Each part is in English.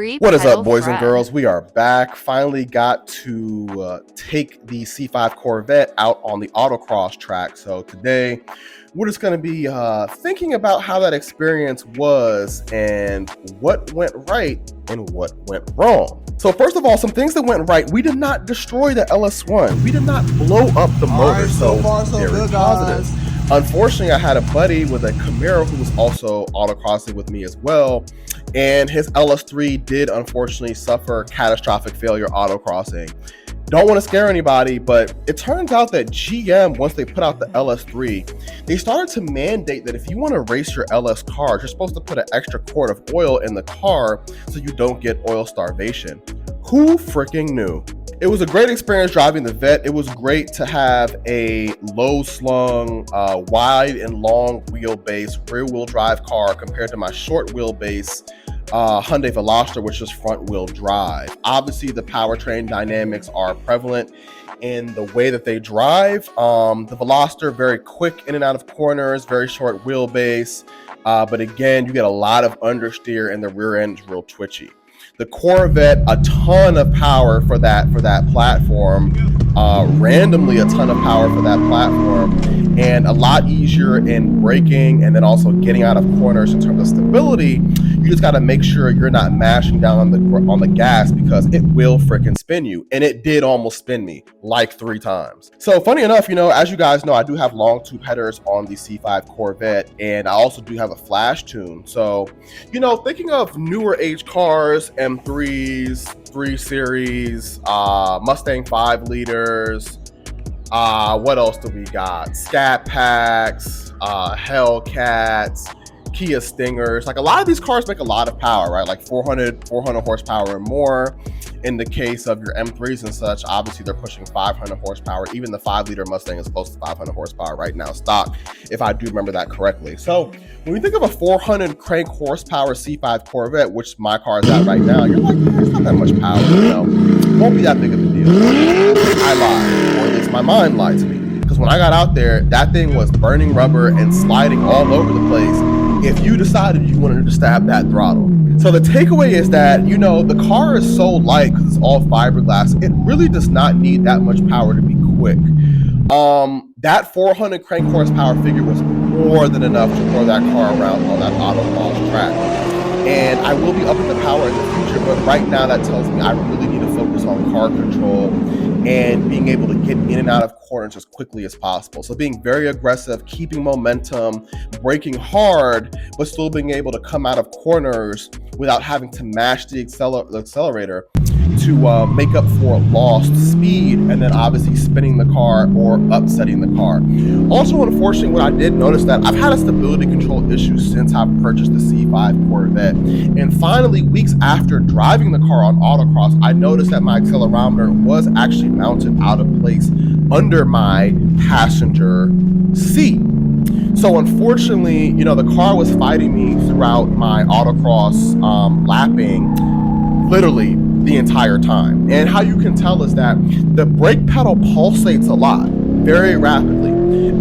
free What is pedal up, boys and friend. girls? We are back. Finally got to take the C5 Corvette out on the autocross track. So today we're just going to be thinking about how that experience was and what went right and what went wrong. So first of all, some things that went right. We did not destroy the LS1. We did not blow up the motor. Right, so far, so very good, positive. guys. Unfortunately, I had a buddy with a Camaro who was also autocrossing with me as well. And his LS3 did unfortunately suffer catastrophic failure autocrossing. Don't want to scare anybody, but it turns out that GM, once they put out the LS3, they started to mandate that if you want to race your LS cars, you're supposed to put an extra quart of oil in the car so you don't get oil starvation. Who freaking knew? It was a great experience driving the Vette. It was great to have a low slung, wide and long wheelbase rear wheel drive car compared to my short wheelbase Hyundai Veloster, which is front wheel drive. Obviously, the powertrain dynamics are prevalent in the way that they drive. The Veloster, very quick in and out of corners, very short wheelbase. But again, you get a lot of understeer and the rear end is real twitchy. The Corvette, a ton of power for that platform, randomly a ton of power for that platform, and a lot easier in braking and then also getting out of corners in terms of stability. You just got to make sure you're not mashing down on the gas because it will freaking spin you. And it did almost spin me like 3 times. So funny enough, as you guys know, I do have long tube headers on the C5 Corvette, and I also do have a flash tune. So, thinking of newer age cars, M3s, 3 Series, Mustang 5 liters, what else do we got? Scat Packs, Hellcats, Kia Stingers. Like a lot of these cars make a lot of power, right? Like 400 horsepower or more. In the case of your M3s and such, obviously they're pushing 500 horsepower. Even the 5-liter Mustang is close to 500 horsepower right now stock, if I do remember that correctly. So when we think of a 400 crank horsepower C5 Corvette, which my car is at right now, you're like, it's not that much power, Won't be that big of a deal. I lied, or at least my mind lied to me. Because when I got out there, that thing was burning rubber and sliding all over the place if you decided you wanted to stab that throttle. So the takeaway is that, the car is so light because it's all fiberglass. It really does not need that much power to be quick. That 400 crank horsepower figure was more than enough to throw that car around on that autocross track. And I will be upping the power in the future, but right now that tells me I really need to focus on car control and being able to get in and out of corners as quickly as possible. So being very aggressive, keeping momentum, braking hard, but still being able to come out of corners without having to mash the accelerator to make up for lost speed, and then obviously spinning the car or upsetting the car. Also, unfortunately, what I did notice that I've had a stability control issue since I've purchased the C5 Corvette. And finally, weeks after driving the car on autocross, I noticed that my accelerometer was actually mounted out of place under my passenger seat. So unfortunately, the car was fighting me throughout my autocross lapping, literally the entire time. And how you can tell is that the brake pedal pulsates a lot, very rapidly.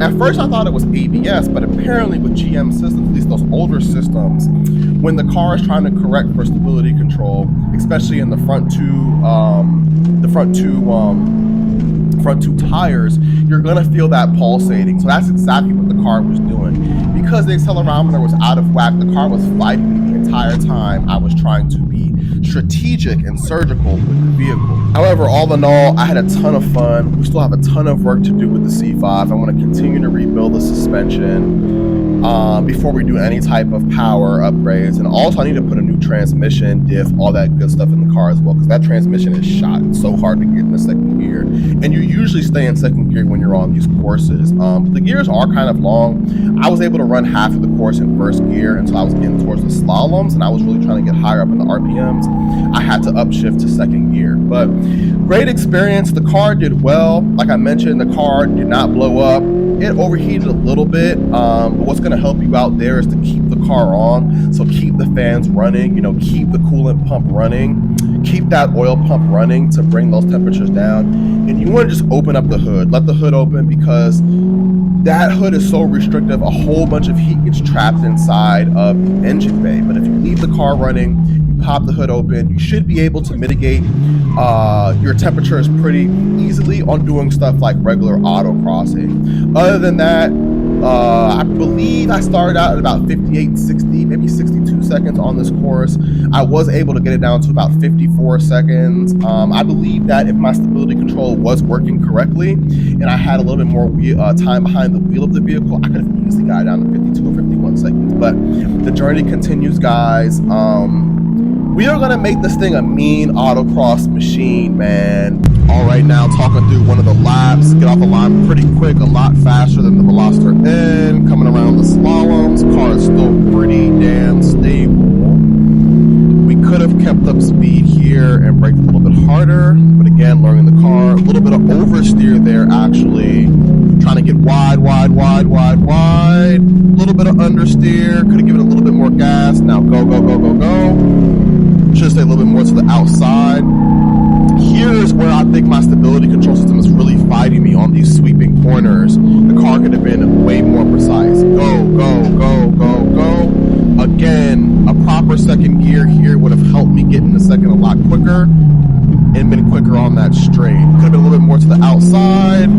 At first I thought it was ABS, but apparently with GM systems, at least those older systems, when the car is trying to correct for stability control, especially in the front two tires, you're gonna feel that pulsating. So that's exactly what the car was doing. Because the accelerometer was out of whack, the car was fighting me the entire time I was trying to be strategic and surgical with the vehicle. However, all in all, I had a ton of fun. We still have a ton of work to do with the C5. I want to continue to rebuild the suspension before we do any type of power upgrades. And also I need to put a new transmission, diff, all that good stuff in the car as well, because that transmission is shot. It's so hard to get in the second gear. And you usually stay in second gear when you're on these courses. But the gears are kind of long. I was able to run half of the course in first gear until I was getting towards the slaloms, and I was really trying to get higher up in the RPMs. I had to upshift to second gear. But great experience. The car did well. Like I mentioned, the car did not blow up. It overheated a little bit, but what's going to help you out there is to keep the car on. So keep the fans running, keep the coolant pump running, keep that oil pump running to bring those temperatures down. And you want to just open up the hood, let the hood open, because that hood is so restrictive. A whole bunch of heat gets trapped inside of the engine bay. But if you leave the car running, you pop the hood open, you should be able to mitigate your temperatures pretty easily on doing stuff like regular autocrossing. Other than that, I believe I started out at about 58, 60, maybe 62 seconds on this course. I was able to get it down to about 54 seconds. I believe that if my stability control was working correctly and I had a little bit more time behind the wheel of the vehicle, I could have easily got it down to 52 or 51 seconds. But the journey continues, guys. We are going to make this thing a mean autocross machine, man. All right, now talking through one of the laps, get off the line pretty quick, a lot faster than the Veloster N. Coming around the slaloms, car is still pretty damn stable. We could have kept up speed here and braked a little bit harder, but again, learning the car, a little bit of oversteer there actually. Trying to get wide, wide, wide, wide, wide. A little bit of understeer, could have given it a little bit more gas. Now go, go, go, go, go. Should stay a little bit more to the outside. Here is where I think my stability control system is really fighting me on these sweeping corners. The car could have been way more precise. Go, go, go, go, go. Again, a proper second gear here would have helped me get in the second a lot quicker and been quicker on that straight. Could have been a little bit more to the outside.